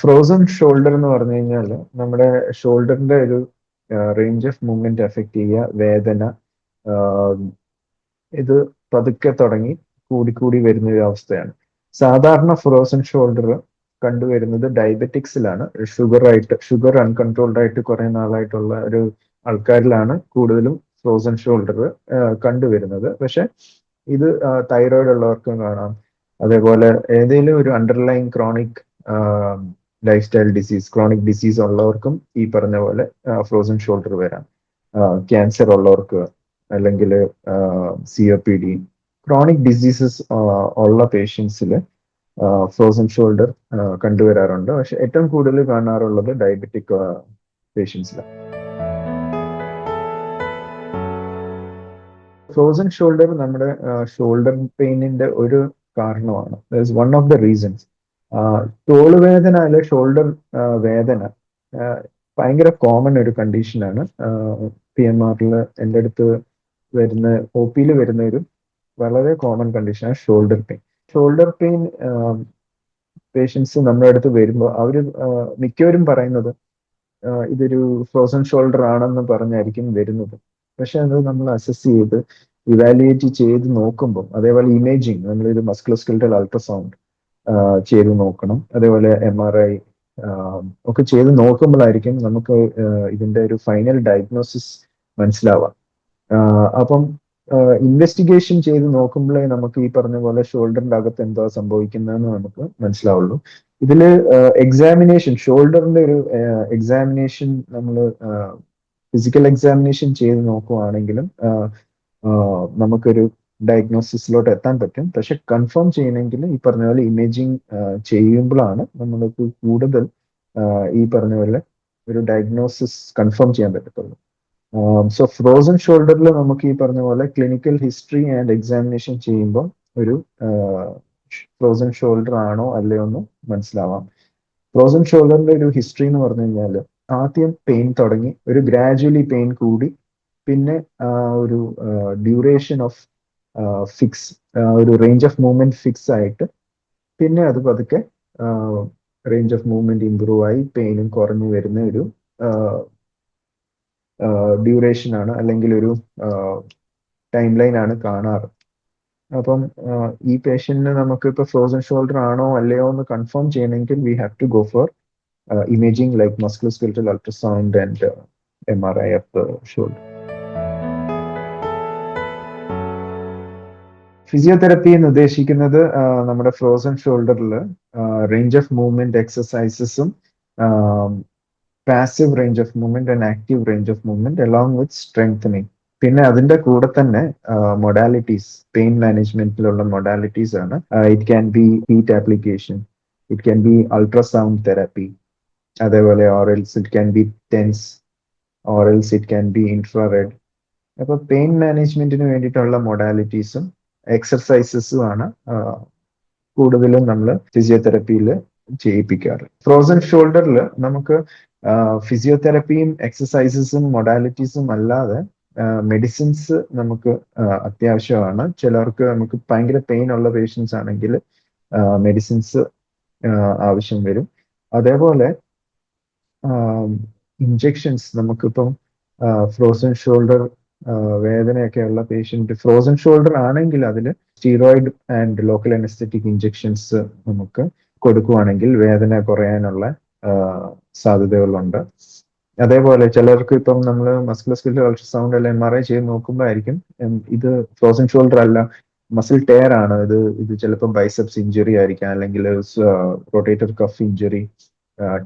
Frozen shoulder എന്ന് പറഞ്ഞു കഴിഞ്ഞാൽ നമ്മുടെ ഷോൾഡറിന്റെ ഒരു റേഞ്ച് ഓഫ് മൂവ്മെന്റ് എഫക്ട് ചെയ്യുക, വേദന, ആഹ് ഇത് പതുക്കെ തുടങ്ങി കൂടിക്കൂടി വരുന്ന ഒരു അവസ്ഥയാണ്. സാധാരണ ഫ്രോസൺ ഷോൾഡർ കണ്ടുവരുന്നത് ഡയബറ്റിക്സിലാണ്. ഷുഗർ അൺകൺട്രോൾഡ് ആയിട്ട് കുറെ നാളായിട്ടുള്ള ഒരു ആൾക്കാരിലാണ് കൂടുതലും ഫ്രോസൺ ഷോൾഡർ കണ്ടുവരുന്നത്. പക്ഷെ ഇത് തൈറോയിഡ് ഉള്ളവർക്കും കാണാം. അതേപോലെ ഏതെങ്കിലും ഒരു underline chronic life style disease, chronic disease ഉള്ളവർക്കും ഈ പറഞ്ഞ പോലെ ഫ്രോസൺ ഷോൾഡർ വരാം. ക്യാൻസർ ഉള്ളവർക്ക്, അല്ലെങ്കിൽ COPD, ക്രോണിക് ഡിസീസസ് ഉള്ള പേഷ്യൻസിൽ ഫ്രോസൺ ഷോൾഡർ കണ്ടുവരാറുണ്ട്. പക്ഷെ ഏറ്റവും കൂടുതൽ കാണാറുള്ളത് ഡയബറ്റിക് പേഷ്യൻസിലാണ്. ഫ്രോസൺ ഷോൾഡർ നമ്മുടെ ഷോൾഡർ പെയിനിന്റെ ഒരു കാരണമാണ്. One of the reasons. തോളുവേദന അല്ലെ ഷോൾഡർ വേദന ഭയങ്കര കോമൺ ഒരു കണ്ടീഷനാണ്. PMR എൻ്റെ അടുത്ത് വരുന്ന OP വരുന്ന ഒരു വളരെ കോമൺ കണ്ടീഷനാണ് shoulder pain. Shoulder pain patients നമ്മുടെ അടുത്ത് വരുമ്പോൾ അവർ മിക്കവരും പറയുന്നത് ഇതൊരു ഫ്രോസൺ ഷോൾഡർ ആണെന്ന് പറഞ്ഞായിരിക്കും വരുന്നത്. പക്ഷെ അത് നമ്മൾ അസസ് ചെയ്ത് ഇവാലുവേറ്റ് ചെയ്ത് നോക്കുമ്പോൾ, അതേപോലെ ഇമേജിങ്, നമ്മളൊരു മസ്കുലോസ്കെലറ്റൽ അൾട്രാസൗണ്ട് ചെയ്ത് നോക്കണം. അതേപോലെ MRI ഒക്കെ ചെയ്ത് നോക്കുമ്പോഴായിരിക്കും നമുക്ക് ഇതിന്റെ ഒരു ഫൈനൽ ഡയഗ്നോസിസ് മനസ്സിലാവാം. അപ്പം ഇൻവെസ്റ്റിഗേഷൻ ചെയ്ത് നോക്കുമ്പോഴേ നമുക്ക് ഈ പറഞ്ഞ പോലെ ഷോൾഡറിന്റെ അകത്ത് എന്താ സംഭവിക്കുന്നതെന്ന് നമുക്ക് മനസ്സിലാവുള്ളൂ. ഇതില് എക്സാമിനേഷൻ, ഷോൾഡറിന്റെ ഒരു എക്സാമിനേഷൻ നമ്മൾ ഫിസിക്കൽ എക്സാമിനേഷൻ ചെയ്ത് നോക്കുവാണെങ്കിലും നമുക്കൊരു ഡയഗ്നോസിസിലോട്ട് എത്താൻ പറ്റും. പക്ഷെ കൺഫേം ചെയ്യണമെങ്കിൽ ഈ പറഞ്ഞ പോലെ ഇമേജിങ് ചെയ്യുമ്പോഴാണ് നമ്മൾക്ക് കൂടുതൽ ഈ പറഞ്ഞ പോലെ ഒരു ഡയഗ്നോസിസ് കൺഫേം ചെയ്യാൻ പറ്റത്തുള്ളൂ. സോ ഫ്രോസൺ ഷോൾഡറിൽ നമുക്ക് ഈ പറഞ്ഞ പോലെ ക്ലിനിക്കൽ ഹിസ്റ്ററി ആൻഡ് എക്സാമിനേഷൻ ചെയ്യുമ്പോൾ ഒരു ഫ്രോസൺ ഷോൾഡർ ആണോ അല്ലയോ എന്ന് മനസ്സിലാവാം. ഫ്രോസൺ ഷോൾഡറിന്റെ ഒരു ഹിസ്റ്ററി എന്ന് പറഞ്ഞു കഴിഞ്ഞാൽ ആദ്യം പെയിൻ തുടങ്ങി, ഒരു ഗ്രാജുവലി പെയിൻ കൂടി, പിന്നെ ഒരു ഡ്യൂറേഷൻ ഓഫ് ഫിക്സ്, ഒരു റേഞ്ച് ഓഫ് മൂവ്മെന്റ് ഫിക്സ് ആയിട്ട്, പിന്നെ അത് പതുക്കെ റേഞ്ച് ഓഫ് മൂവ്മെന്റ് ഇംപ്രൂവ് ആയി പെയിനും കുറഞ്ഞു വരുന്ന ഒരു ഡ്യൂറേഷൻ ആണ്, അല്ലെങ്കിൽ ഒരു ടൈം ലൈൻ ആണ് കാണാറ്. അപ്പം ഈ പേഷ്യന്റിന് നമുക്ക് ഇപ്പൊ ഫ്രോസൺ ഷോൾഡർ ആണോ അല്ലയോ എന്ന് കൺഫേം ചെയ്യണമെങ്കിൽ we have to go for imaging like musculoskeletal ultrasound and MRI of the shoulder. Physiotherapy എന്ന് ഉദ്ദേശിക്കുന്നത് നമ്മുടെ ഫ്രോസൺ ഷോൾഡറിൽ റേഞ്ച് ഓഫ് മൂവ്മെന്റ് എക്സസൈസസും, passive range of movement and active range of movement along with strengthening. പിന്നെ അതിന്റെ കൂടെ തന്നെ modalities, pain മാനേജ്മെന്റിലുള്ള മൊഡാലിറ്റീസ് ആണ്. It can be heat application, it can be ultrasound therapy, അതേപോലെ or else it can be TENS, or else it can be infrared. അപ്പൊ pain മാനേജ്മെന്റിന് വേണ്ടിയിട്ടുള്ള മൊഡാലിറ്റീസും എക്സർസൈസസും ആണ് കൂടുതലും നമ്മൾ ഫിസിയോതെറപ്പിയിൽ ചെയ്യിപ്പിക്കാറ്. ഫ്രോസൺ ഷോൾഡറിൽ നമുക്ക് ഫിസിയോതെറപ്പിയും എക്സസൈസസും മൊഡാലിറ്റീസും അല്ലാതെ മെഡിസിൻസ് നമുക്ക് അത്യാവശ്യമാണ്. ചിലർക്ക് നമുക്ക് ഭയങ്കര പെയിൻ ഉള്ള പേഷ്യൻസ് ആണെങ്കിൽ മെഡിസിൻസ് ആവശ്യം വരും. അതേപോലെ ഇഞ്ചെക്ഷൻസ്, നമുക്കിപ്പം ഫ്രോസൺ ഷോൾഡർ വേദനയൊക്കെ ഉള്ള പേഷ്യന്റ് ഫ്രോസൺ ഷോൾഡർ ആണെങ്കിൽ അതിൽ steroid and local anaesthetic injections നമുക്ക് കൊടുക്കുവാണെങ്കിൽ വേദന കുറയാനുള്ള സാധ്യതകളുണ്ട്. അതേപോലെ ചിലർക്ക് ഇപ്പം നമ്മൾ മസ്കുലോസ്കെലറ്റൽ അൾട്രാസൗണ്ട് അല്ല MRI ചെയ്ത് നോക്കുമ്പോഴായിരിക്കും ഇത് ഫ്രോസൺ ഷോൾഡർ അല്ല, മസിൽ ടയർ ആണ്, ഇത് ചിലപ്പോൾ ബൈസെപ്സ് ഇഞ്ചുറി ആയിരിക്കാം, അല്ലെങ്കിൽ റൊട്ടേറ്റർ കഫ് ഇഞ്ചുറി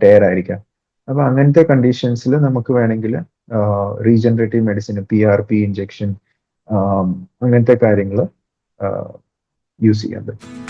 ടയർ ആയിരിക്കാം. അപ്പൊ അങ്ങനത്തെ കണ്ടീഷൻസിൽ നമുക്ക് വേണമെങ്കിൽ റീജനറേറ്റീവ് മെഡിസിൻ, PRP ഇഞ്ചെക്ഷൻ, അങ്ങനത്തെ കാര്യങ്ങൾ യൂസ് ചെയ്യാൻ പറ്റും.